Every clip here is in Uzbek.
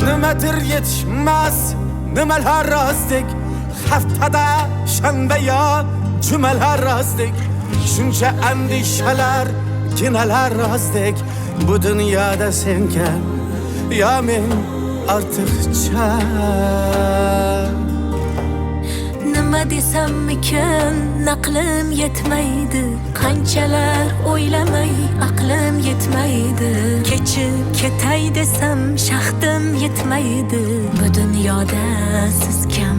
nimadir yetishmas nimalar rostdek haftada shanba yo jumalar rostdek shuncha andishalar ginalar rostdek bu dunyoda senga yo men ortiqcha nima desammikin aqlim yetmaydi qanchalar o'ylamay aqlim yetmaydi kechib ketay desam shahdim yetmaydi bu dunyoda siz kim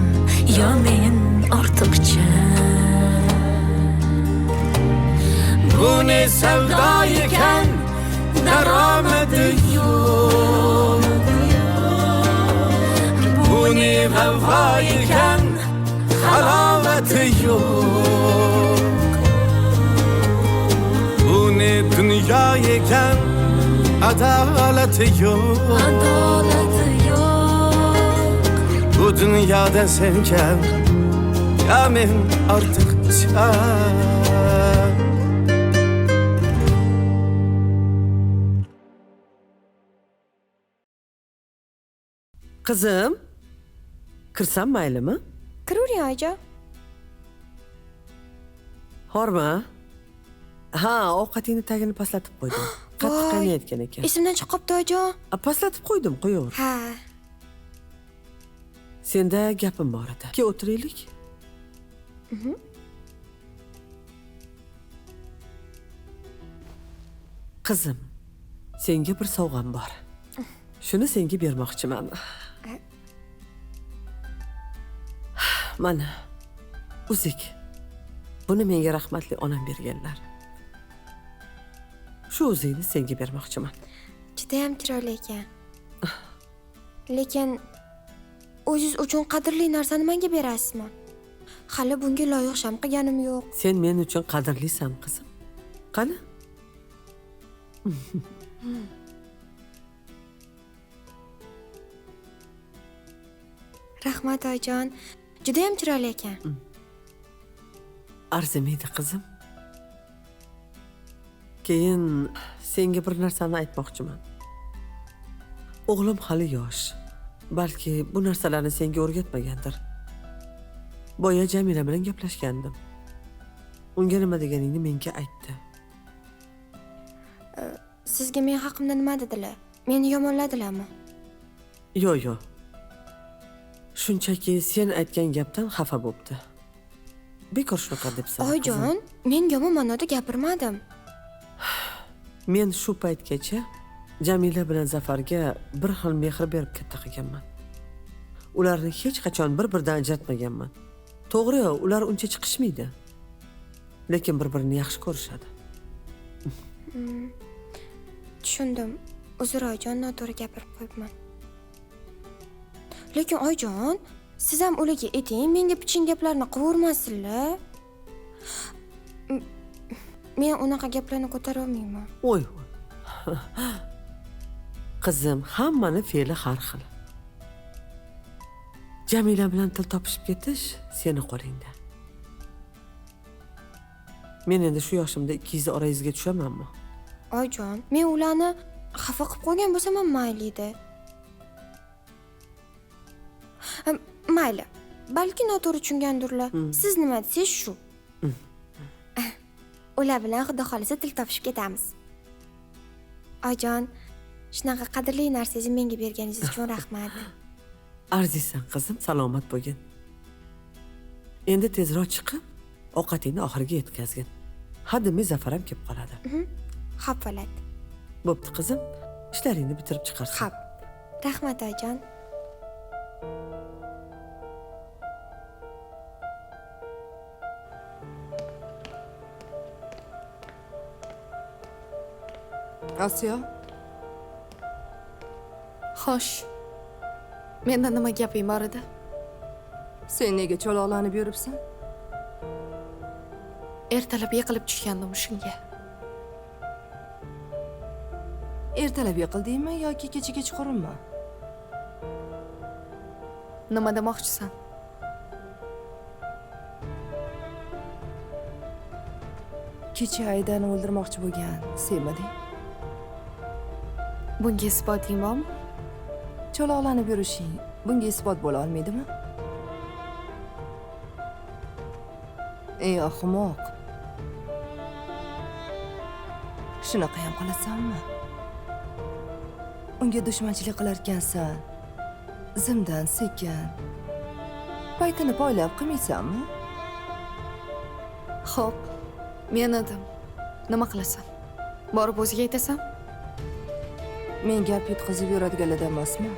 yo men ortiqcha bu ne savdo ekan daromadi yo'q bu ne vafo ekan halovati yo'q bu ne dunyo ekan adolati yo'q bu dunyoda sen kam ya men ortiqcha Qizim, kirsam maylimi? Kiravering oyijon. Horma? Ha, ovqatingni tagini pastlatib qo'ydim. Qattiq qaynayotgan ekan. Esimdan chiqib qopti oyijon. Pastlatib qo'ydim, qo'yaver. Ha. Senda gapim bor edi. Ke o'tiraylik. Qizim, senga bir sovg'am bor. Shuni senga bermoqchiman. Mana, uzik. Buni menga rahmatli onam berganlar. Shu uzikni senga bermoqchiman. Juda ham chiroyli ekan. Lekin o'zingiz uchun qadrli narsani menga berasizmi? Hali bunga loyiq sham qilganim yo'q. Sen men uchun qadrlisan, qizim. Qani? Rahmat oyijon. Juda ham chiroyli ekan. Arzimaydi qizim. Keyin senga bir narsani aytmoqchiman. O'g'lim hali yosh. Balki bu narsalarni senga o'rgatmagandir. Boya Jamila bilan gaplashgandim. Unga nima deganingni menga aytdi. Sizga men haqimda nima dedilar? Meni yomonladilarmi? Yo'q. Shunchaki sen aytgan gapdan xafa bo'pti. Bekor shunaqa debsan. Oyijon, men yomon ma'noda gapirmadim. Men shu paytgacha Jamila bilan Zafarga bir xil mehr berib katta qilganman. Ularni hech qachon bir-biridan ajratmaganman. To'g'ri, ular uncha chiqishmaydi. Lekin bir-birini yaxshi ko'rishadi. Tushundim. Uzr oyijon, noto'g'ri gapirib qo'yibman. Lekin oyijon, siz ham ularga ayting, menga pichin gaplarni qilavermasinlar. Men unaqa gaplarni ko'tara olmayman. Voy. Qizim, hammani fe'li har xil. Jamila bilan til topishib ketish seni qo'lingda. Men endi shu yoshimda ikkingizni orangizga tushamanmi? Oyijon, men ularni xafa qilib qo'ygan bo'lsam ham mayli edi. Mayli. Balki noto'g'ri tushungandirlar. Siz nima desiz shu. Ular bilan xudo xolisa til topishib ketamiz. Oyijon, shunaqa qadrli narsangizni menga berganingiz uchun rahmat. Arziysan qizim, salomat bo'lgin. Endi tezroq chiqib, ovqatingni oxiriga yetkazgin. Hadimi Zafar ham kelib qoladi. Xo'p bo'ladi. Bo'pti qizim, ishlaringni bitirib chiqarsan. Xo'p. Rahmat oyijon. Asiyo. Xo'sh. Menda nima gaping bor edi? Sen nega cho'loqlanib yuribsan? Ertalab yiqilib tushgandim shunga. Ertalab yiqildingmi yoki kecha kechqurunmi? Nima demoqchisan? Kecha Aydani o'ldirmoqchi bo'lgan senmiding? Bunga isboting bormi? cho'loqlanib yurishing bunga isbot bo'la olmaydimi? Ey ahmoq. Shunaqa ham qilasanmi? Unga dushmanchilik qilar ekansan. Zimdan sekin. Paytini poylab qilmaysanmi? Xo'p, men edim. Nima qilasan? Borib o'ziga aytasan? Men gap yutqizib yuradiganlardan emasman.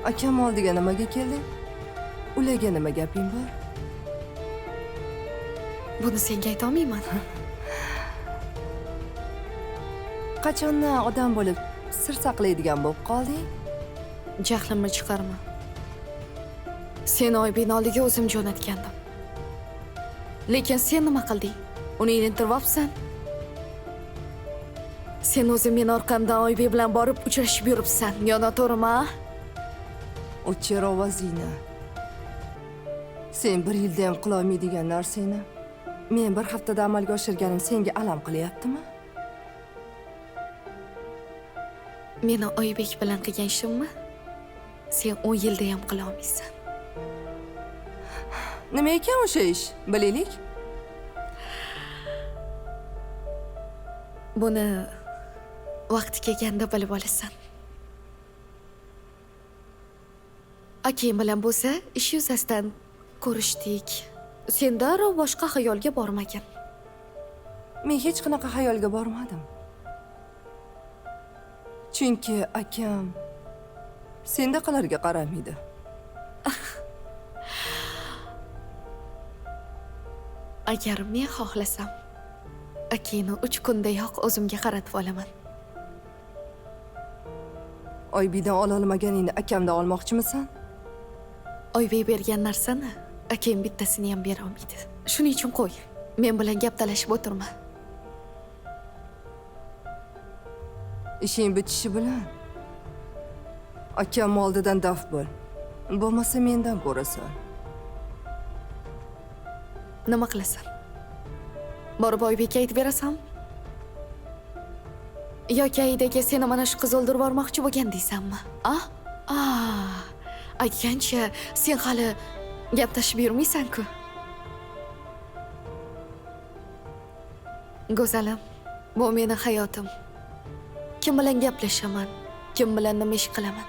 Akam oldiga nimaga kelding? Ularga nima gaping bor? Buni senga ayta olmayman. Qachondan odam bo'lib sir saqlaydigan bo'lib qolding? Jahlimni chiqarma. Seni Oybekning oldiga o'zim jo'natgandim. Lekin sen nima qilding? Uni ilintiribsan. Sen o'zing meni orqamdan Oybek bilan borib uchrashib yuribsan. Yo noto'g'rimi? O'chir ovozingni. Sen bir yilda ham qila olmaydigan narsani men bir haftada amalga oshirganim senga alam qilyaptimi? Meni Oybek bilan qilgan ishimni sen 10 yilda ham qila olmaysan. Nima ekan o'sha ish? Bilaylik. Buni vaqti kelganda bilib olasan. Akam bilan bo'lsa, ish yuzasidan ko'rishdik. Sen darrov boshqa xayolga bormagin. Men hech qanaqa xayolga bormadim. Chunki akam sendaqalarga qaramaydi. Agar men xohlasam, akani 3 kundayoq o'zimga qaratib olaman. Oybekdan ola olmaganingni akamdan olmoqchimisan? Oybek bergan narsani akam bittasini ham bera olmaydi. Shuning uchun qo'y. Men bilan gap talashib o'tirma. Ishing bitishi bilan akam oldidan daf bo'l. Bo'lmasa mendan ko'rasan. Nima qilasan? Borib Oybekka aytib berasan? Yoki Aidaga seni mana shu qiz o'ldirib yubormoqchi bo'lgan deysanmi? Aytgancha sen hali gap tashib yurmaysan-ku. Go'zalim, bu meni hayotim. Kim bilan gaplashaman, kim bilan nima ish qilaman,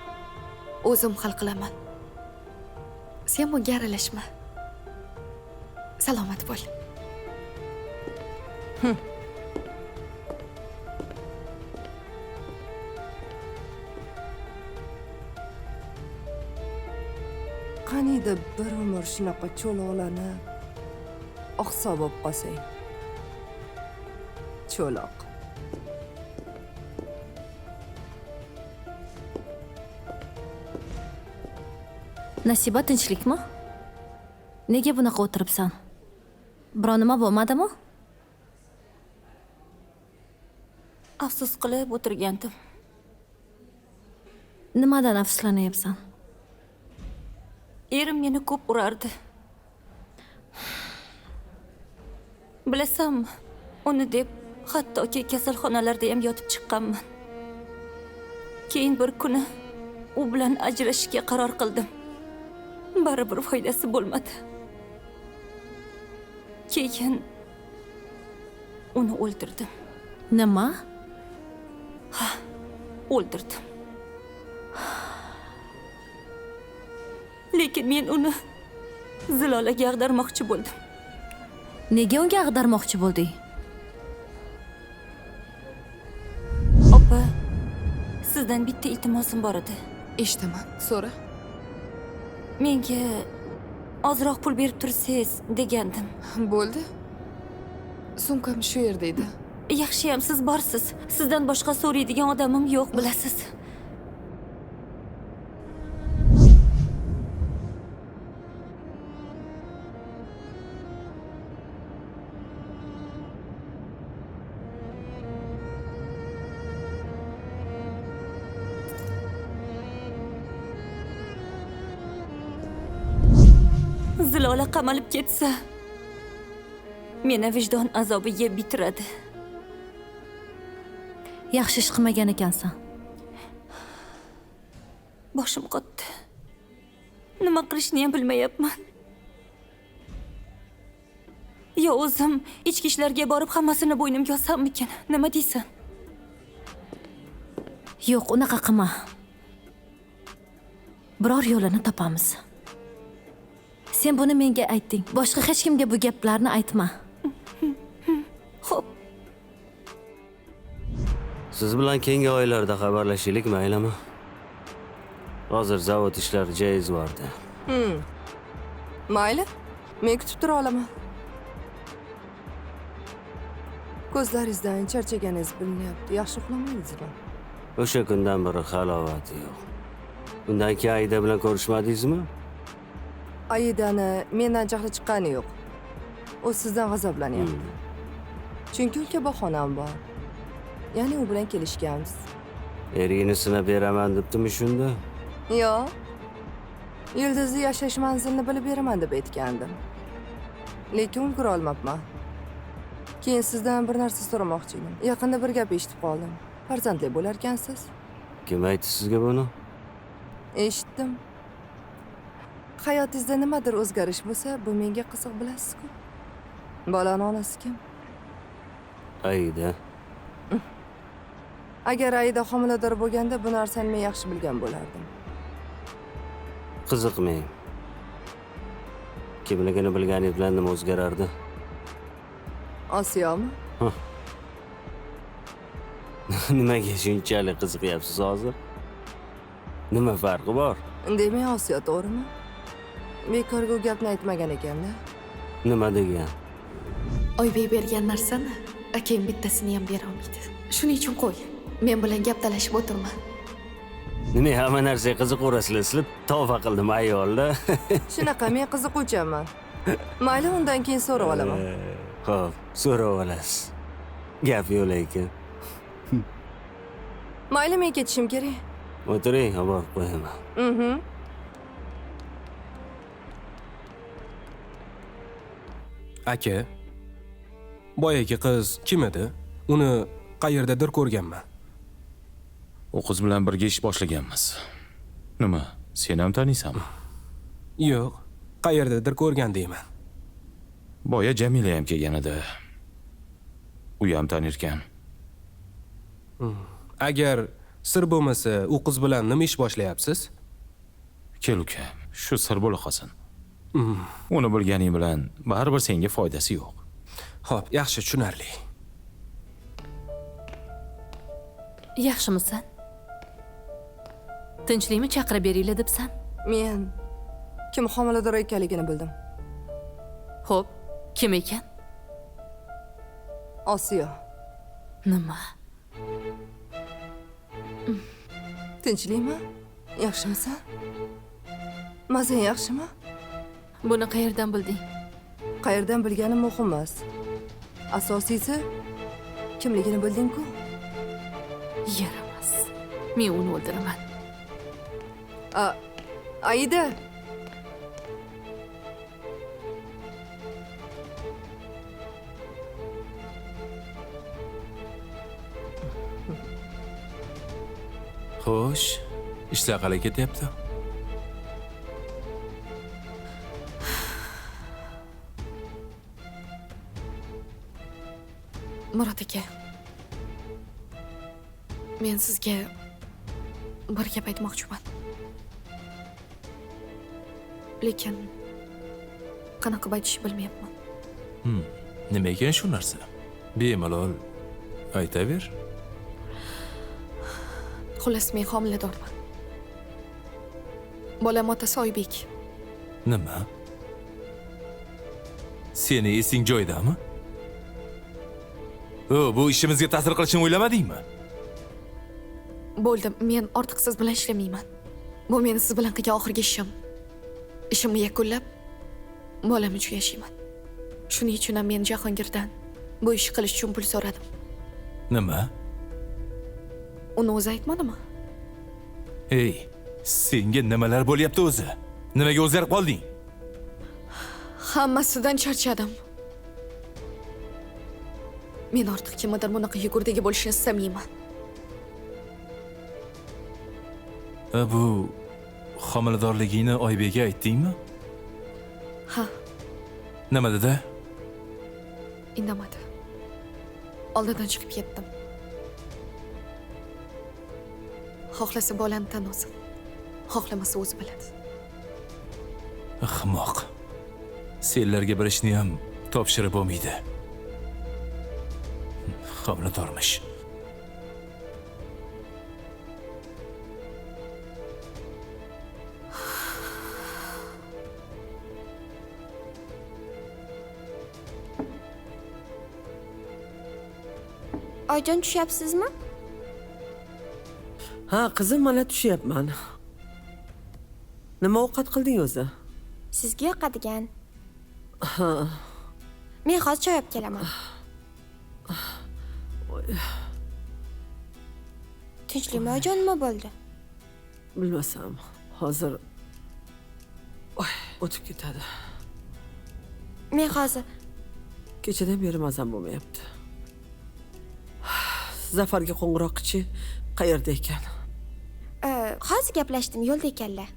o'zim hal qilaman. Sen bunga aralashma. Salomat bo'l. Qaniydi bir umr shunaqa cho'loqlanib, oqso bo'lib qolsang. Cho'loq. Nasiba, tinchlikmi? Nega bunaqa o'tiribsan? Biror nima bo'lmadimi? Afsus qilib o'tirgandim. Nimadan afsuslanyapsan? Erim meni ko'p urardi. Bilasanmi, uni deb hattoki kasalxonalarda ham yotib chiqqanman. Keyin bir kuni u bilan ajrashishga qaror qildim. Baribir foydasi bo'lmadi. Keyin uni o'ldirdim. Nima? Ha, o'ldirdim. Lekin men uni Zilolaga ag'darmoqchi bo'ldim. Nega unga ag'darmoqchi bo'lding? Opa, sizdan bitta iltimosim bor edi. Eshitaman, so'ra. Menga ozroq pul berib tursangiz degandim. Bo'ldi. Sumkam shu yerda edi. Yaxshiyam siz borsiz. Sizdan boshqa so'raydigan odamim yo'q, bilasiz. Zilola qamalib ketsa, meni vijdon azobi yeb bitiradi. Yaxshi ish qilmagan ekansan. Boshim qotdi. Nima qilishni ham bilmayapman. Yo o'zim ichki ishlarga borib hammasini bo'ynimga olsammikin? Nima deysan? Yo'q, unaqa qilma. Biror yo'lini topamiz. Sen buni menga aytding. Boshqa hech kimga bu gaplarni aytma. Xo'p. Siz bilan keyingi oylarda xabarlashaylik, maylimi? Hozir zavod ishlari joyiz bordi. Mayli, men kutib tura olaman. Ko'zlaringizdan charchaganingiz bilinyapti. Yaxshi uxlamaydingizmi? O'sha kundan beri halovati yo'q. Undan keyin Aida bilan ko'rishmadingizmi? Aidani mendan jahli chiqqani yo'q. U sizdan g'azablanyapti. Chunki ulka bahonam bor. Ya'ni u bilan kelishganmiz. Erini sinab beraman debdimi shunda? Yo'q. Yulduzli yashash manzilini bilib beraman deb aytgandim. Lekin ulgura olmabman. Keyin sizdan bir narsa so'ramoqchi edim. Yaqinda bir gap eshitib qoldim. Farzandli bo'lar ekansiz. Kim aytdi sizga buni? Eshitdim. Hayotingizda nimadir o'zgarish bo'lsa, bu menga qiziq, bilasiz-ku. Bolani onasi kim? Aida. Agar Aida homilador bo'lganda bu narsani men yaxshi bilgan bo'lardim. Qiziqmang. Kimligini bilganingiz bilan nima o'zgarardi? Osiyomi? Nimaga shunchalik qiziqyapsiz hozir? Nima farqi bor? Demak, Osiyo, to'g'rimi? Bekorga u gapni aytmagan ekanda. Nima degan? Oybek bergan narsani akang bittasini ham bera olmaydi. Shuning uchun qo'y. Men bilan gap talashib o'tirma. Nima hamma narsaga qiziqaverasizlar? Sizlar tavba qildim ayolda. Shunaqa, men qiziquvchanman. Mayli, undan keyin so'rab olaman. Xo'p, so'rab olasiz. Gap yo'q lekin. Mayli, men ketishim kerak. O'tiring, olib qo'yaman. Aka, boyagi qiz kim edi? Uni qayerdadir ko'rganman. U qiz bilan birga ish boshlaganmiz. Nima, sen ham taniysanmi? Yo'q, qayerdadir ko'rgan deyman. Boya Jamila ham kelgan edi. U ham tanirkan. Agar sir bo'lmasa, u qiz bilan nima ish boshlayapsiz? Kel uka, shu sir bo'la qolsin. Uni bilganing bilan baribir senga foydasi yo'q. Xo'p, yaxshi, tushunarli. Yaxshimisan? Tinchlikmi chaqirib beringlar debsan? Men kim homilador ekanligini bildim. Xo'p, kim ekan? Osiyo. Nima? Tinchlikmi? Yaxshimisan? Mazang yaxshimi? Buni qayerdan bilding? Qayerdan bilganim muhim emas. Asosiysi kimligini bilding-ku. Yaramas. Men uni o'ldiraman. Aida. Xo'sh, ishlar qalay ketyapti? Murod aka. Men sizga bir gap aytmoqchiman. Lekin qanaqa qilib aytishni bilmayapman. Nima ekan shu narsa? Bemalol aytaver. Xullas, men homiladorman. Bolam otasi Oybek. Nima? Seni esing joyidami? Bu ishimizga ta'sir qilishini o'ylamadingmi? Bo'ldi, men ortiq siz bilan ishlamayman. Bu meni siz bilan qilgan oxirgi ishim. Ishimni yakunlab, bolam uchun yashayman. Shuning uchun ham men Jahongirdan bu ishni qilish uchun pul so'radim. Nima? Uni o'zi aytmadimi? Ey, senga nimalar bo'lyapti o'zi? Nimaga o'zgarib qolding? Hammasidan charchadim. Men ortiq kimdir bunaqa yugurdagi bo'lishini istamayman. Bu Homiladorligingni Oybekka aytdingmi? Ha, Nima dedi? indamadi. Oldidan chiqib ketdim. Xohlasa bolani tan olsin. Xohlamasa o'zi biladi. Ahmoq. Senlarga bir ishni ham topshirib bo'lmaydi. Homiladormish. Oyijon tushyapsizmi? Ha, qizim, mana tushyapman. Nima ovqat qilding o'zi? Sizga yoqadigan. Ha, Men hozir choy olib kelaman. Tinchlikmi oyijon, nima bo'ldi? bilmasam, hozir o'tib ketadi. Men hozir Kechadan beri mazam bo'lmayapti. Zafarga qo'ng'iroq qilchi, qayerda ekan? hozir gaplashdim, yo'lda ekanlar.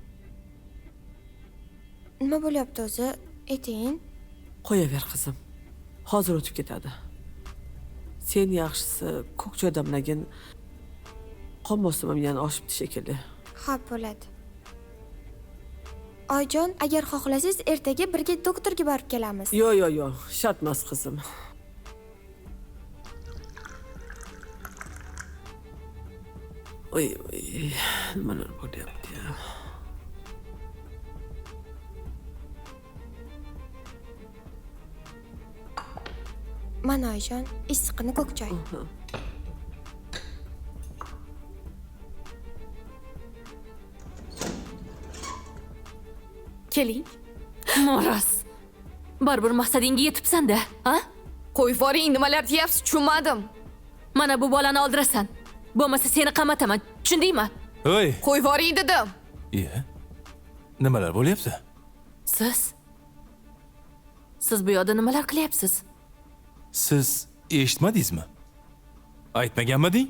Nima bo'lyapti o'zi? Ayting. Qo'yaver qizim. Hozir o'tib ketadi. Sen yaxshisi ko'k choy damlagin. Qon bosimim yana oshibdi shekilli. Xo'p, bo'ladi. Oyijon, agar xohlasangiz ertaga birga doktorga borib kelamiz. Yo'q, shart emas qizim. Oy, nimalar bo'lyapti ya. Mana oyijon, issiqini ko'k choy. Keling. Mo'ras. Baribir maqsadingga yetibsan-da, ha? Qo'yib yuboring, nimalar deyapsiz, tushunmadim. Mana bu bolani oldirasan. Bo'lmasa seni qamataman. Tushundingmi? Oy, Qo'yib yuboring dedim. nimalar bo'lyapti? Siz bu yoqda nimalar qilyapsiz? Siz eshitmadingizmi? Aytmaganmiding?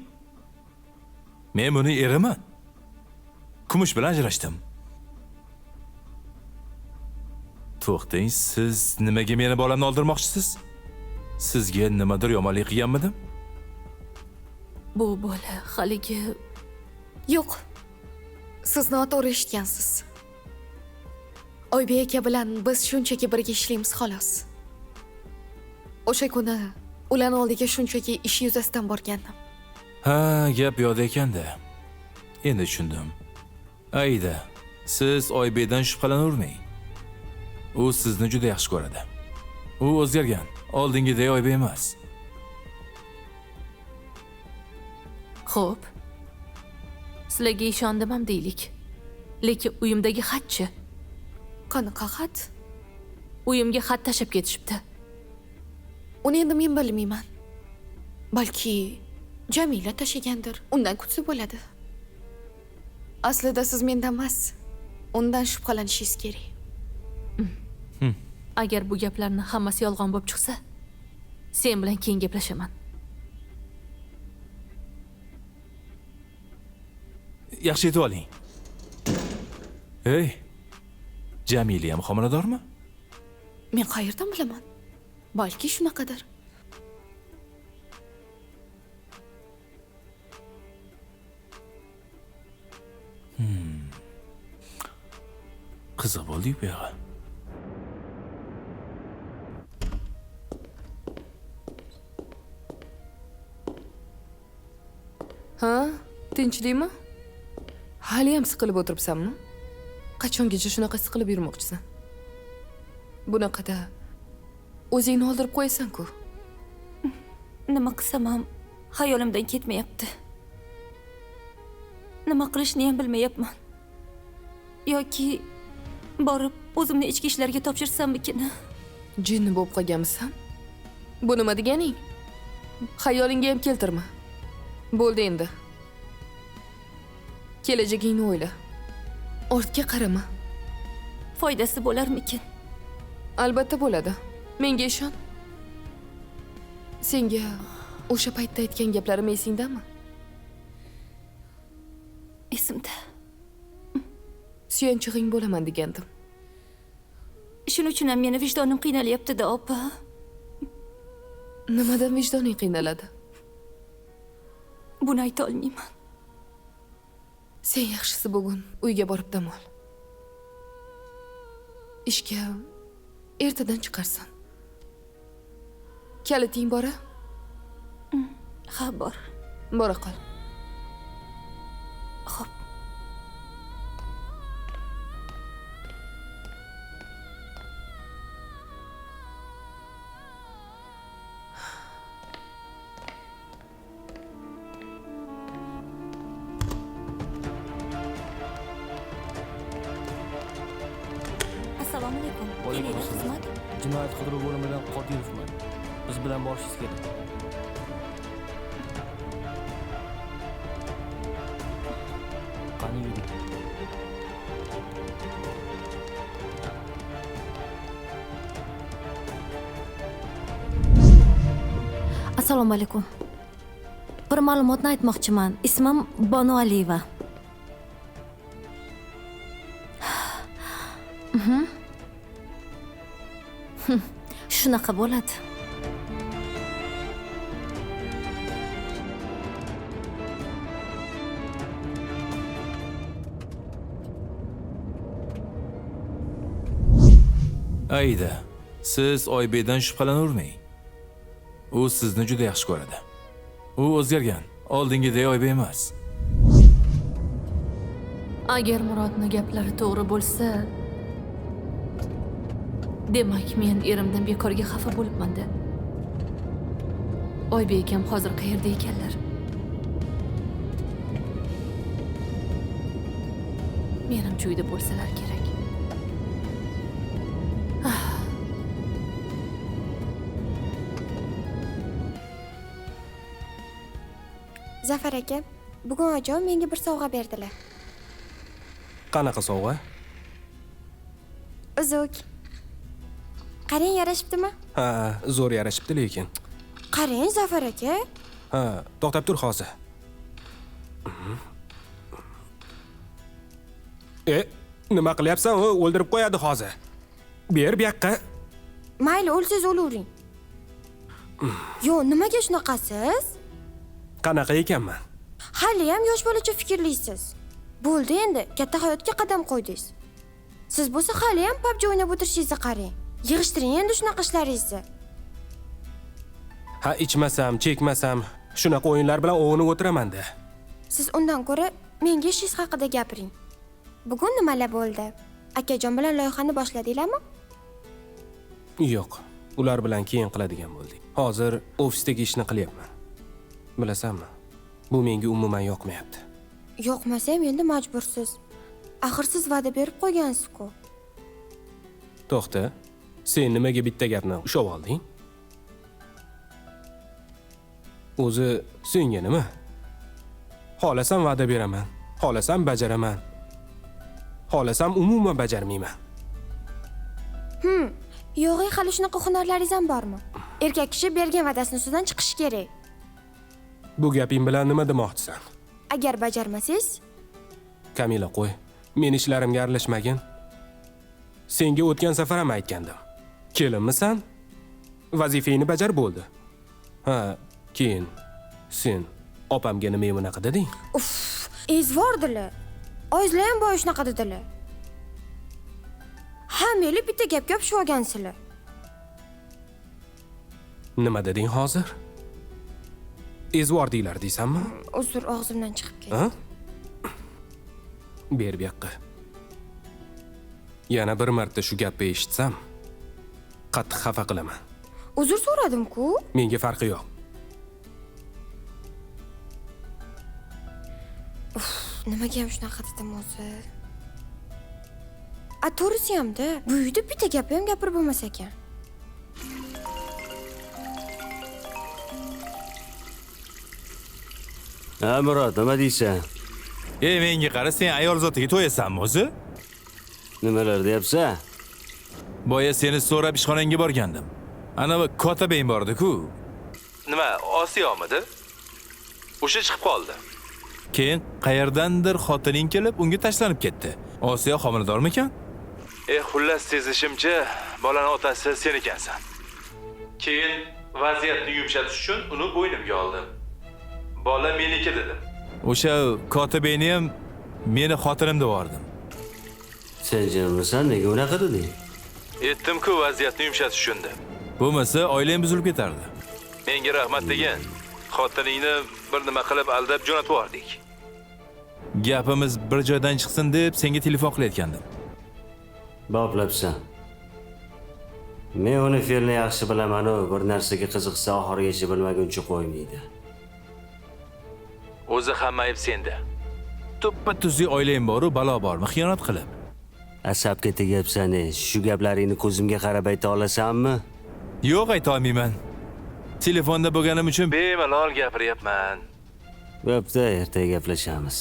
Men buni eriman. Kumush bilan ajrashdim. To'xtang, siz nimaga meni bolamni oldirmoqchisiz? Sizga nimadir yomonlik qilganmidim? Bu bola haligi Yo'q. Siz noto'g'ri eshitgansiz. Oybek aka bilan biz shunchaki birga ishlaymiz xolos. O'sha kuni ularning oldiga shunchaki ish yuzasidan borgandim. Ha, gap yo'q ekanda. Endi tushundim. Ayda, siz Oybekdan shubhalanavermang. U sizni juda yaxshi ko'radi. U o'zgargan, oldingidek Oybek emas. Xo'p. Sizlarga ishondim ham deylik. Lekin uyimdagi xatchi. Qanaqa xat? Uyimga xat tashab ketishibdi. Uni endi men bilmayman. Balki Jamila tashagandir. Undan kutsa bo'ladi. Aslida siz mendan emas, undan shubhalanishingiz kerak. Agar bu gaplarning hammasi yolg'on bo'lib chiqsa, sen bilan keyin gaplashaman. Yaxshi aytib oling. Hey, Jamila ham homiladormi? Men qayerdan bilaman? Balki shunaqadir. Qiziq bo'ldi bu yog'i. Ha? Tinchlikmi? Hali ham siqilib o'tiribsanmi? Qachongacha shunaqa siqilib yurmoqchisan? Bunaqada o'zingni oldirib qo'yasan-ku. Nima qilsam ham xayolimdan ketmayapti. Nima qilishni ham bilmayapman. Yoki borib o'zimni ichki ishlarga topshirsammikin? Jinni bo'lib qolganmisan? Bu nima deganing? Xayolingga ham keltirma. Bo'ldi endi. Kelajagingni o'yla. Ortga qarama. Foydasi bo'larmikin? Albatta bo'ladi. Menga ishon. Senga o'sha paytda aytgan gaplarim esingdami? Esimda. suyanchig'ing bo'laman degandim. Shuning uchun ham meni vijdonim qiynalyapti-da, opa. Nimadan vijdoning qiynaladi? Buni ayta olmayman. Sen yaxshisi bugun uyga borib dam ol. Ishga ertadan chiqarsan. Kaliting bor-a? Ha, bor. Bora qol. Xo'p. Assalomu alaykum. Kerakli xizmat. Jinoyat qidiruv bo'limidan Qodirovman. Biz bilan borishingiz kerak. Qani yuring. Assalomu alaykum. Bir ma'lumotni aytmoqchiman. Ismim Bonu Aliyeva. Shunaqa bo'ladi. Ayda, siz Oybekdan shubhalanavermang. U sizni juda yaxshi ko'radi. U o'zgargan, oldingidek Oybek emas. Agar Murodning gaplari to'g'ri bo'lsa, demak men erimdan bekorga xafa bo'libman-da. Oybek akam hozir qayerda ekanlar? Menimcha uyda bo'lsalar kerak. Zafar aka, bugun ojon menga bir sovg'a berdilar. Qanaqa sovg'a? Uzuk. Qarang, yarashibdimi? Ha, zo'r yarashibdi lekin. Qarang, Zafar aka. Ha, to'xtab tur hozir. Nima qilyapsan? U o'ldirib qo'yadi hozir. Ber bu yoqqa. Mayli, o'lsiz o'lavering. Yo, nimaga shunaqasiz? Qanaqa ekanman? Hali ham yosh bolacha fikrlaysiz. Bo'ldi endi, katta hayotga qadam qo'ydingiz. Siz bo'lsa hali ham PUBG o'ynab o'tirishingizni qarang. Yig'ishtiring endi shunaqa ishlaringizni. Ha, ichmasam, chekmasam, shunaqa o'yinlar bilan o'ynab o'tiraman-da. Siz undan ko'ra menga ishingiz haqida gapiring. Bugun nimalar bo'ldi? Akajon bilan loyihani boshladinglarmi? Yo'q, ular bilan keyin qiladigan bo'ldik. Hozir ofisdagi ishni qilyapman. Bilasanmi? Bu menga umuman yoqmayapti. Yoqmasa ham endi majbursiz. Axir siz va'da berib qo'ygansiz-ku. To'xta. Sen nimaga bitta gapni ushlab olding? O'zi senga nima? Xohlasam va'da beraman, xohlasam bajaraman. Xohlasam umuman bajarmayman. Yo'g'ing hali shunaqa hunarlaringiz ham bormi? Erkak kishi bergan va'dasini ustidan chiqishi kerak. Bu gaping bilan nima demoqchisan? Agar bajarmasangiz, Kamila qo'y. Men ishlarimga aralashmagin. Senga o'tgan safar ham aytgandim. Kelinmisan? Vazifangni bajar bo'ldi. Ha, keyin sen opamga nima bunaqa deding? ezvordilar. Oyizlar ham boya shunaqa dedilar. Hammanglar bitta gap gapishib olgansizlar. Nima deding hozir? Ezvor deylar deysanmi? Uzr, og'zimdan chiqib ketdi. Ha? Ber bu yoqqa. Yana bir marta shu gapni eshitsam, qattiq xafa qilaman. Uzr so'radim-ku. Menga farqi yo'q. Nimaga ham shunaqa dedim o'zi? To'g'risi ham-da, bu uyda bitta gap ham gapirib bo'lmas ekan. Ha, Murod, nima deysan? Menga qara, sen ayol zotiga to'yasanmi o'zi? Nimalar deyapsan? Boya seni so'rab ishxonangga borgandim. Ana bu kotabang bordi-ku. Nima, Osiyomidi? O'sha chiqib qoldi. Keyin qayerdandir xotining kelib unga tashlanib ketdi. Osiyo homiladormikan? Xullas sezishimcha, bolaning otasi sen ekansan. Keyin vaziyatni yumshatish uchun uni bo'ynimga oldim. Bola meniki dedim. O'sha kotibeni ham meni xotinim deb yubordim. Sen jimmisan, nega unaqa deding? Aytdim-ku vaziyatni yumshatish uchun deb. Bo'lmasa oilang buzilib ketardi. Menga rahmat degan. Xotiningni bir nima qilib aldab jo'natib yubordik. Gapimiz bir joydan chiqsin deb senga telefon qilayotgandim. Boplabsan. Men uni fe'lni yaxshi bilaman-u, bir narsaga qiziqsa oxirigacha bilmaguncha qo'ymaydi. O'zi hamma ayb senda. Tuppa-tuzli oilang bor-u, balo bormi xiyonat qilib? Asabga tegibsan, shu gaplaringni ko'zimga qarab ayta olasanmi? Yo'q, ayta olmayman. Telefonda bo'lganim uchun bemalol gapiryapman. Bo'pti, ertaga gaplashamiz.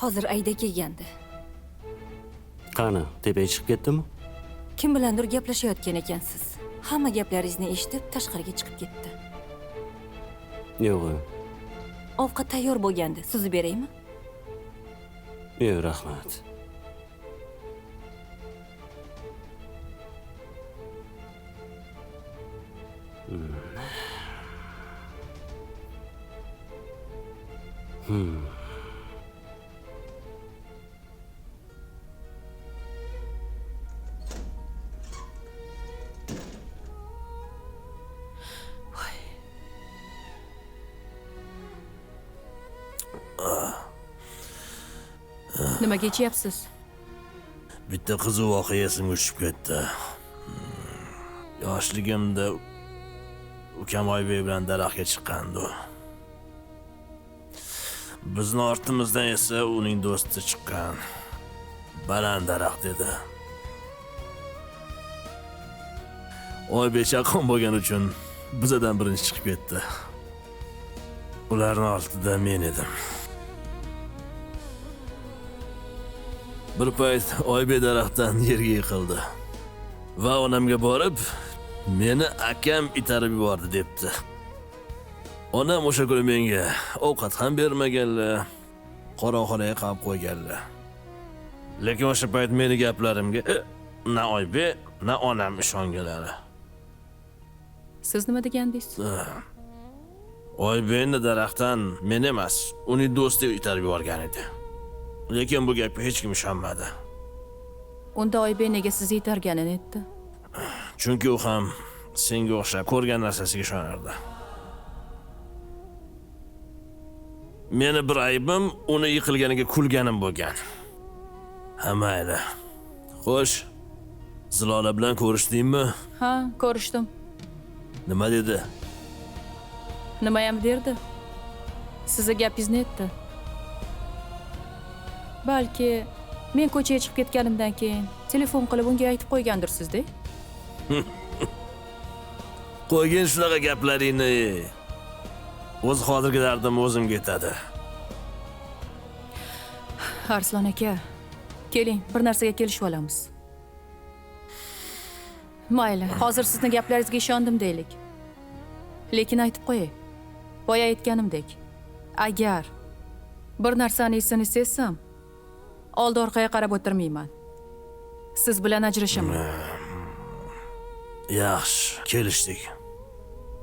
Hozir Ayda kelgandi. Qani, tepaga chiqib ketdimi? Kim bilandir gaplashayotgan ekansiz. Hamma gaplaringizni eshitib tashqariga chiqib ketdi. Yo'q. Ovqat tayyor bo'lgandi. Suzib beraymi? Yo'q, rahmat. Nimaga ichyapsiz? Bitta qiziq voqea esimga tushib ketdi. Yoshligimda ukam Oybek bilan daraxtga chiqqandi. Bizning ortimizdan esa uning do'sti chiqqan. Baland daraxt edi. Oybek chaqon bo'lgani uchun bizadan birinchi chiqib ketdi. Ularning ortida men edim. Bir payt Oybek daraxtdan yerga yiqildi va onamga borib, meni akam itarib yubordi debdi. Onam o'sha kuni menga ovqat ham bermaganlar, qoraxonaga qamab qo'yganlar. Lekin o'sha payt meni gaplarimga na Oybek, na onam ishonganlar. Siz nima degandingiz? Oybekni daraxtdan men emas, uning do'sti itarib yuborgan edi. Lekin bu gapga hech kim ishonmadi. Unda Oybek nega sizni itarganini aytdi? Chunki u ham senga o'xshab ko'rgan narsasiga ishonardi. Meni bir aybim uni yiqilganiga kulganim bo'lgan. Ha mayli. Xo'sh, Zilola bilan ko'rishdingmi? Ha, ko'rishdim. Nima dedi? Nima ham derdi? Sizga gapingizni aytdi. Balki men ko'chaga chiqib ketganimdan keyin telefon qilib unga aytib qo'ygandirsiz-da. Qo'ygin shunaqa gaplaringni. O'z hozirgi dardim o'zimga yetadi. Arslon aka, keling, bir narsaga kelishib olamiz. Mayli, hozir sizni gaplaringizga ishondim deylik. Lekin aytib qo'yay. Boya aytganimdek, agar bir narsani esini sezsam, oldi-orqaga qarab o'tirmayman. Siz bilan ajrashaman. Yaxshi, kelishdik.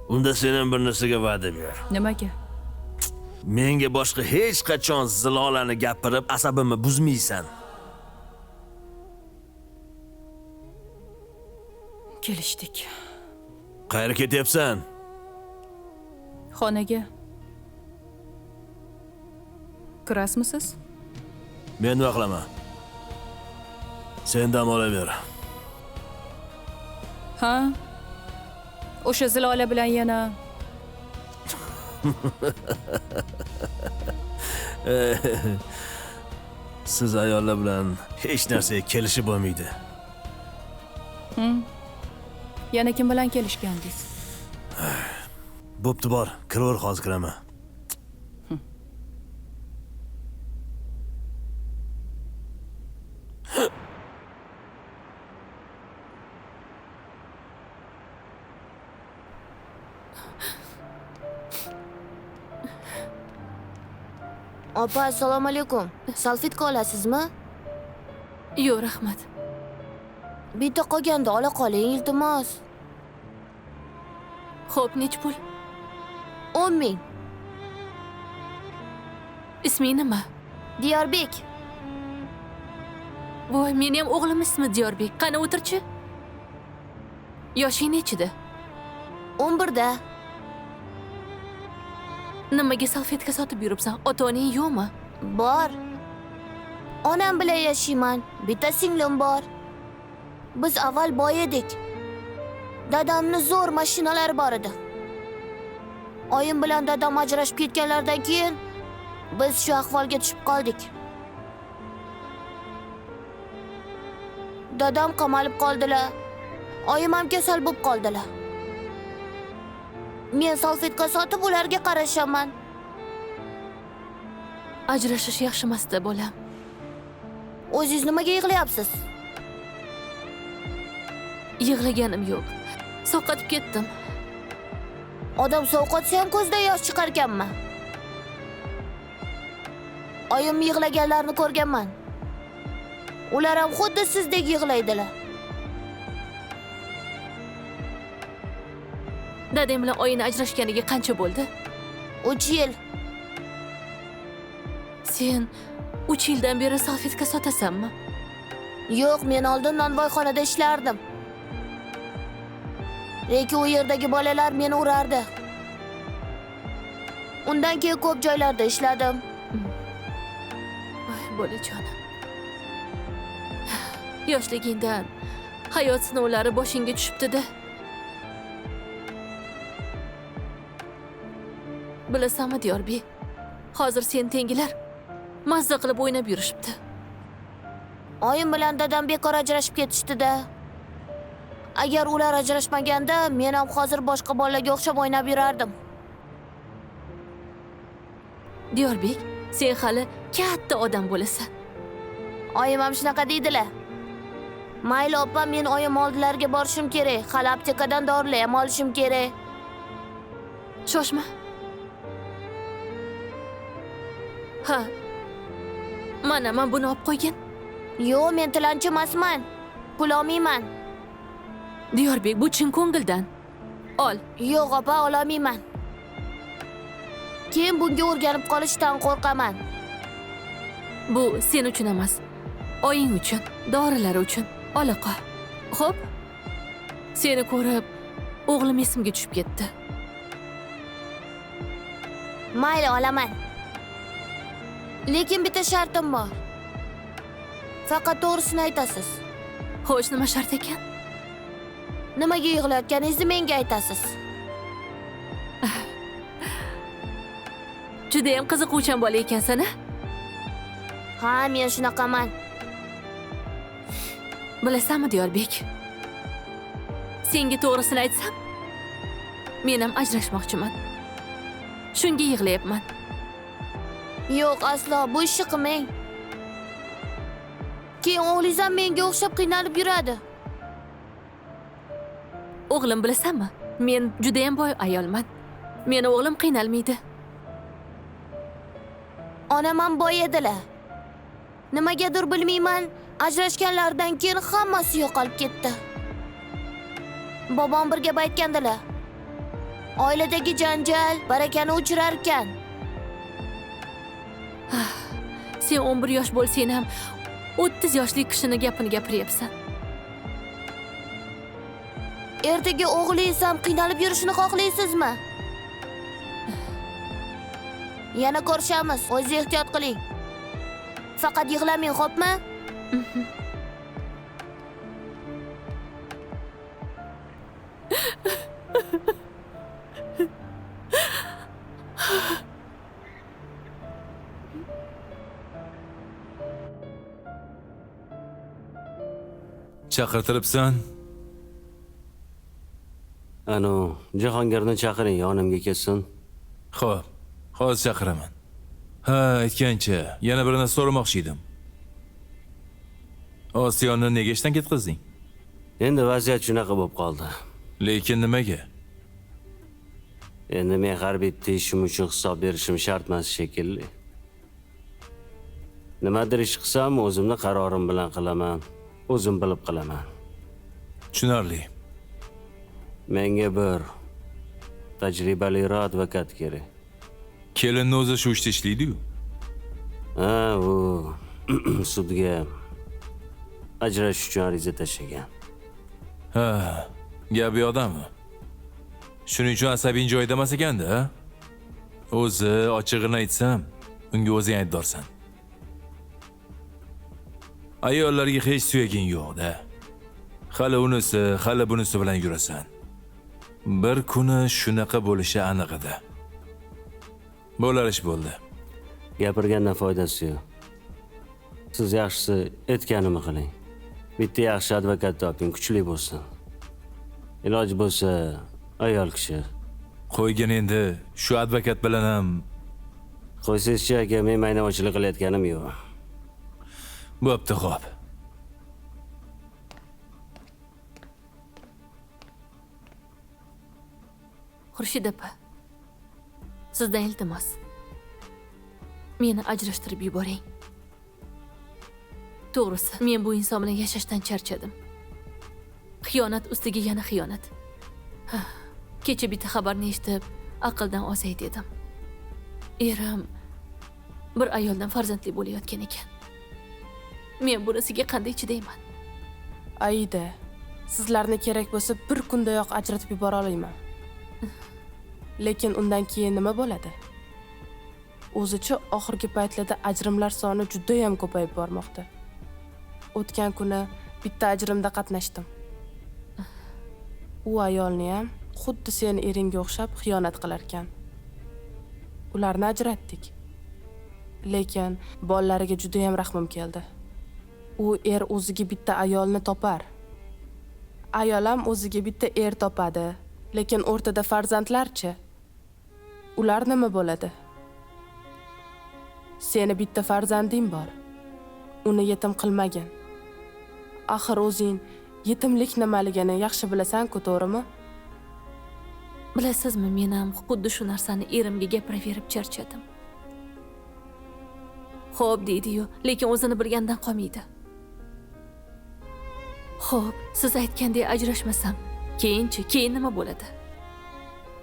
Unda sen ham bir narsaga va'da ber. Nimaga? Menga boshqa hech qachon Zilolani gapirib asabimni buzmaysan. Kelishdik. Qayerga ketyapsan? Xonaga. Kirasmisiz? Men vaqlaman. Sen dam olaver. Ha? O'sha Zilola bilan yana Siz ayollar bilan hech narsaga kelishib bo'lmaydi. yana kim bilan kelishgandingiz? Bo'pti bor, kiraver hozir kiraman. Opa, assalomu alaykum. Salfetka olasizmi? Yo'q, rahmat. Bitta qolganda ola qoling, iltimos. Xo'p, nech pul? 10 ming. Isming nima? Diyorbek. Voy, meni ham o'g'lim ismi Diyorbek. Qani o'tirchi? Yoshing nechida? 11 da. Nimaga salfetka sotib yuribsan? Ota-onang yo'qmi? Bor. Onam bilan yashayman. Bitta singlim bor. Biz avval boy edik. Dadamning zo'r mashinalari bor edi. Oyim bilan dadam ajrashib ketganlardan keyin biz shu ahvolga tushib qoldik. Dadam qamalib qoldilar. Oyim ham kasal bo'lib qoldilar. Men salfetka sotib ularga qarashaman. Ajrashish yaxshi emas-da, bolam. O'zingiz nimaga yig'layapsiz? Yig'laganim yo'q. Sovqotib ketdim. Odam sovqotsa ham ko'zdan yosh chiqarganman. Oyim yig'laganlarni ko'rganman. Ular ham xuddi sizdek yig'laydilar. Dadam bilan oyini ajrashganiga qancha bo'ldi? 3 yil. Sen 3 yildan beri salfetka sotasanmi? Yo'q, men oldin nonvoyxonada ishlardim. Lekin u yerdagi bolalar meni urardi. Undan keyin ko'p joylarda ishladim. Voy, bolajonim. Yoshligingdan hayot sinovlari boshingga tushibdi-da. Bilasanmi, Diyorbek? Hozir sen tengilar mazza qilib o'ynab yurishibdi. Oyim bilan dadam bekor ajrashib ketishdi-da. Agar ular ajrashmaganda, men ham hozir boshqa bolalarga o'xshab o'ynab yurardim. Diyorbek, sen hali katta odam bo'lasan. Oyim ham shunaqa deydilar. Mayli opa, men oyim oldilariga borishim kerak. Hali aptekadan dorilar ham olishim kerak. Shoshma. Ha. Mana men buni olib qo'ygin. Yo'q, men tilanchi emasman. Pul olmayman. Diyorbek, bu chin ko'ngildan. Ol. Yo'q, opa, olmayman. Keyin bunga o'rganib qolishdan qo'rqaman. Bu sen uchun emas. Oying uchun, dorilari uchun. Ola qol. Xo'p? Seni ko'rib, o'g'lim esimga tushib ketdi. Mayli, olaman. Lekin bitta shartim bor. Faqat to'g'risini aytasiz. Xo'sh, nima shart ekan? Nimaga yig'layotganingizni menga aytasiz. Juda ham qiziquvchan bola ekansan, a? Ha, men shunaqaman. Bilasanmi, Diyorbek? Senga to'g'risini aytsam, Men ham ajrashmoqchiman. Shunga yig'layapman. Yo'q, aslo bu ishni qilmang. Keyin o'g'lingiz ham menga o'xshab qiynalib yuradi. O'g'lim bilasanmi? Men juda ham boy ayolman. Meni o'g'lim qiynalmaydi. Onam ham boy edilar. Nimagadir bilmayman, ajrashganlaridan keyin hammasi yo'qolib ketdi. Bobom bir gap aytgandilar. Oiladagi janjal barakani o'chirar ekan. Sen 11 yosh bo'lsang ham 30 yoshli kishining gapini gapiryapsan. Ertaga o'g'lingiz ham qiynalib yurishini xohlaysizmi? Yana ko'rishamiz. O'zingiz ehtiyot qiling. Faqat yig'lamang, xo'pmi? Chaqirtiribsan? Anu, Jahongirni chaqiring, yonimga kelsin. Xo'p, hozir chaqiraman. Ha, aytgancha, yana bir narsa so'ramoqchi edim. Osiyonni nega ishdan ketqizding? Endi vaziyat shunaqa bo'lib qoldi. Lekin nimaga? Endi men har bitta ishim uchun hisob berishim shart emas shekilli. Nimadir ish qilsam, o'zimni qarorim bilan qilaman. O'zim bilib qilaman. Tushunarli. Menga bir tajribaliroq advokat kerak. Kelinni o'zi shu ishda ishlaydi-ku. Ha, u sudga ajrash uchun ariza tashlagan. Ha, gap bu yoqdami? Shuning uchun asabing joyida emas ekanda, ha? O'zi ochig'ini aytsam, unga o'zing aybdorsan. Ayollarga hech suyaging yo'q-da. Hali unisi, hali bunisi bilan yurasan. Bir kuni shunaqa bo'lishi aniq edi. Bo'lar ish bo'ldi. Gapirgandan foydasi yo'q. Siz yaxshisi aytganimni qiling. Bitta yaxshi advokat toping, kuchli bo'lsin. Iloji bo'lsa, ayol kishi. Qo'ygin endi, shu advokat bilan ham Qo'ysizchi aka, men maynamochilik qilayotganim yo'q. bo'pti, xo'p. Xurshid opa, sizdan iltimos. Meni ajrashtirib yuboring. To'g'risi, men bu inson bilan yashashdan charchadim. Xiyonat ustiga yana xiyonat. Kecha bitta xabarni eshitib, aqldan ozay dedim. Erim bir ayoldan farzandli bo'layotgan ekan. Men bunisiga qanday chidayman? Aida, sizlarni kerak bo'lsa bir kundayoq ajratib yubora olaman. Lekin undan keyin nima bo'ladi? O'zicha oxirgi paytlarda ajrimlar soni juda ham ko'payib bormoqda. O'tgan kuni bitta ajrimda qatnashdim. U ayolni ham xuddi seni eringga o'xshab xiyonat qilar ekan. Ularni ajratdik. Lekin bolalariga juda ham rahmim keldi. U o'ziga bitta ayolni topar. Ayol ham o'ziga bitta topadi. Lekin o'rtada farzandlarchi? Ular nima bo'ladi? Seni bitta farzanding bor. Uni yetim qilmagin. Axir o'zing yetimlik nimaligini yaxshi bilasan-ku, to'g'rimi? Bilasizmi, men ham xuddi shu narsani erimga gapiraverib charchadim. Xo'p deydi-yu, lekin o'zini bilgandan qolmaydi. Xo'p, siz aytgandek ajrashmasam, keyin nima bo'ladi?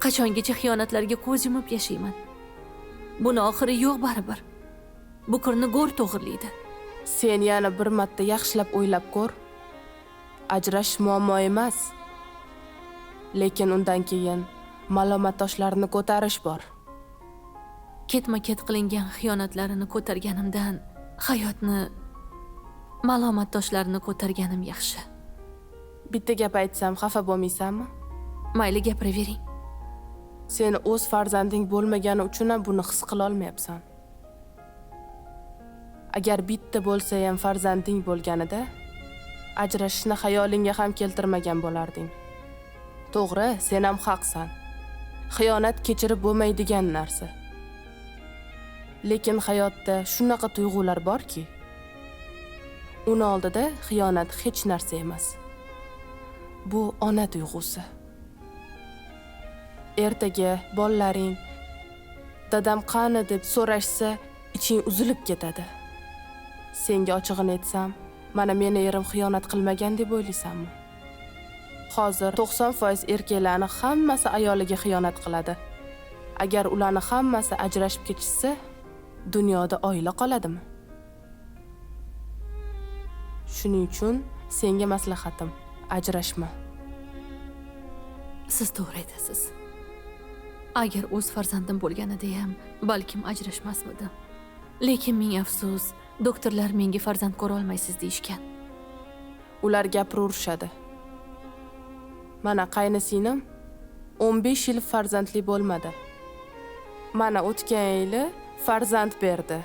Qachongacha xiyonatlarga ko'z yumib yashayman? Buni oxiri yo'q baribir. Bu kirni go'r to'g'irlaydi. Sen yana bir marta yaxshilab o'ylab ko'r. Ajrash muammo emas. Lekin undan keyin malomat toshlarini ko'tarish bor. Ketma-ket qilingan xiyonatlarini ko'targanimdan hayotni malomat toshlarini ko'targanim yaxshi. Bitta gap aytsam xafa bo'lmaysanmi? Mayli, gapiravering. Seni o'z farzanding bo'lmagani uchun ham buni his qila olmayapsan. Agar bitta bo'lsa ham farzanding bo'lganida, ajrashishni xayolingga ham keltirmagan bo'larding. To'g'ri, sen ham haqsan. xiyonat kechirib bo'lmaydigan narsa. Lekin hayotda shunaqa tuyg'ular borki, uni oldida xiyonat hech narsa emas. Bu ona tuyg'usi. Ertaga bolalaring dadam qani deb so'rashsa, iching uzilib ketadi. Senga ochig'ini aytsam, mana meni erim xiyonat qilmagan deb o'ylaysanmi? Hozir 90% erkaklarning hammasi ayoliga xiyonat qiladi. Agar ularni hammasi ajrashib ketishsa, dunyoda oila qoladimi? Shuning uchun senga maslahatim, ajrashma. Siz to'g'ri aytasiz. Agar o'z farzandim bo'lganida ham balkim ajrashmasmidim. Lekin ming afsus, doktorlar menga farzand ko'ra olmaysiz deyishgan. Ular gapiraverishadi. Mana qaynisinim 15 yil farzandli bo'lmadi. Mana o'tgan yili farzand berdi.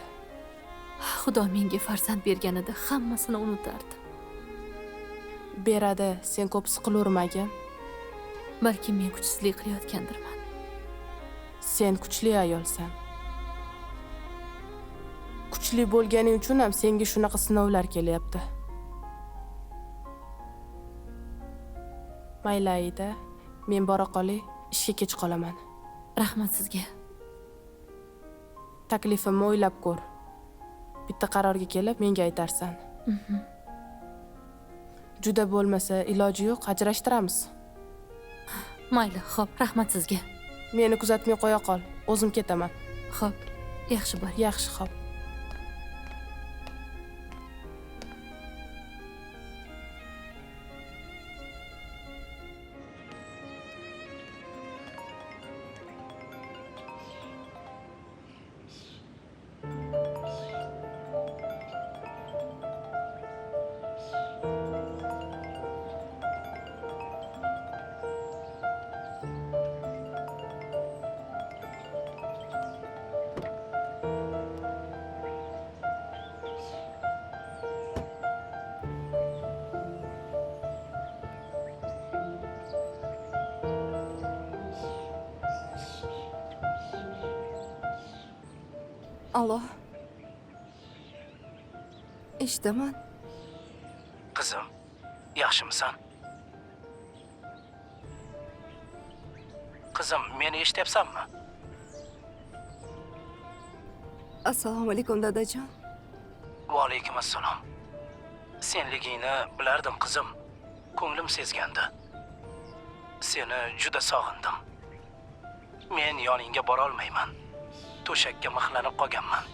Xudo menga farzand berganida hammasini unutardim. Beradi, sen ko'p siqilavermagin. Balki men kuchsizlik qilayotgandirman. Sen kuchli ayolsan. Kuchli bo'lganing uchun ham senga shunaqa sinovlar kelyapti. Mayli Aida, men bora qolay, ishga kech qolaman. Rahmat sizga. Taklifimni o'ylab ko'r. Bitta qarorga kelib menga aytarsan. Juda bo'lmasa iloji yo'q, ajrashtiramiz. Mayli, xo'p, rahmat sizga. Meni kuzatmay qo'ya qol, o'zim ketaman. Xo'p, yaxshi bo'l. Yaxshi, xo'p. Allo. Eshitaman. Qizim, yaxshimisan? Qizim, meni eshityapsanmi? Assalomu alaykum dadajon. Va alaykum assalom. Senligingni bilardim qizim. Ko'nglim sezgandi. Seni juda sog'indim. Men yoningga bora olmayman. To'shakka mixlanib qolganman.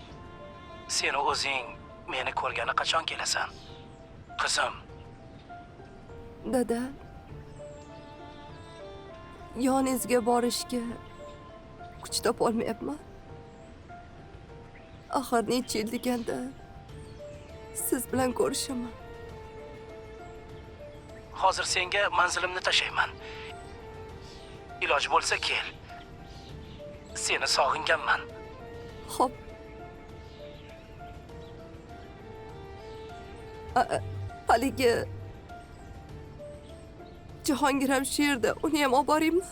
Seni o'zing meni ko'rgani qachon kelasan? Qizim. Dada. Yoningizga borishga kuch topa olmayapman. Axir necha yil deganda siz bilan ko'rishaman. Hozir senga manzilimni tashlayman. Iloji bo'lsa kel. Seni sog'inganman. Xo'p. Haligi Jahongir ham shu yerda, uni ham olib boraymi?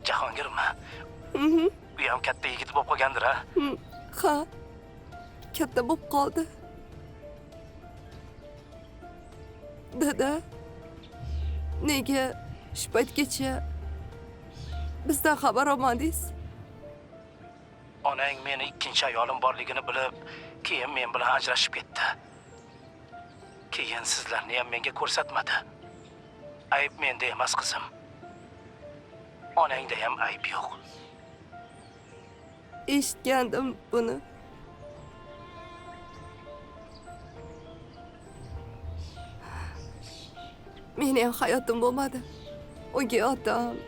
Jahongirmi? U ham katta yigit bo'lib qolgandir, ha? Ha. Katta bo'lib qoldi. Dada, nega shu paytgacha bizdan xabar olmadingiz? Onang meni ikkinchi ayolim borligini bilib, keyin men bilan ajrashib ketdi. Keyin sizlarni ham menga ko'rsatmadi. Ayb menda emas qizim. Onangda ham ayb yo'q. Eshitgandim buni. Meni ham hayotim bo'lmadi. O'gay otam.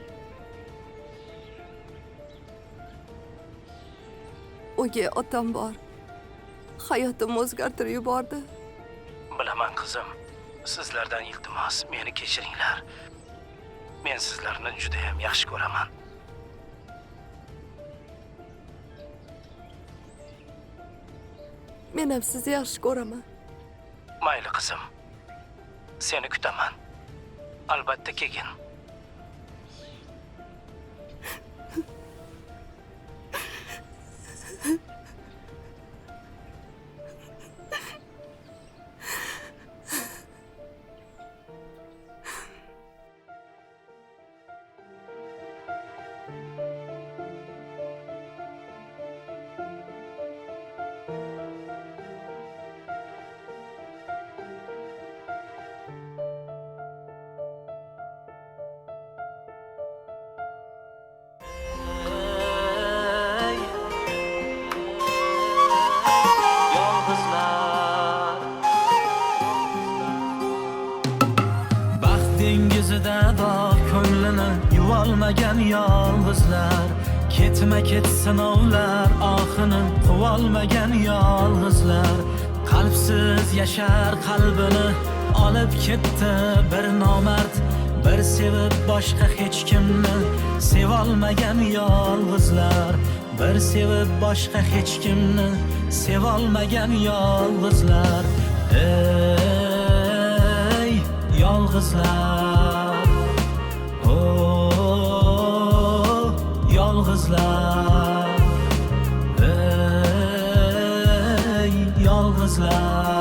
O'gay otam bor. Hayotimni o'zgartirib yubordi. Bilaman qizim. Sizlardan iltimos, meni kechiringlar. Men sizlarni juda ham yaxshi ko'raman. Men ham sizni yaxshi ko'raman. Mayli qizim. Seni kutaman. Albatta kelgin. qolmagan yolg'izlar, ketma ket sinovlar oxini quvolmagan yolg'izlar, qalbsiz yashar qalbini olib ketdi bir nomard, bir sevib boshqa hech kimni sevolmagan yolg'izlar, bir sevib boshqa hech kimni sevolmagan yolg'izlar. Ey yolg'izlar, yolg'izlar, ey yolg'izlar.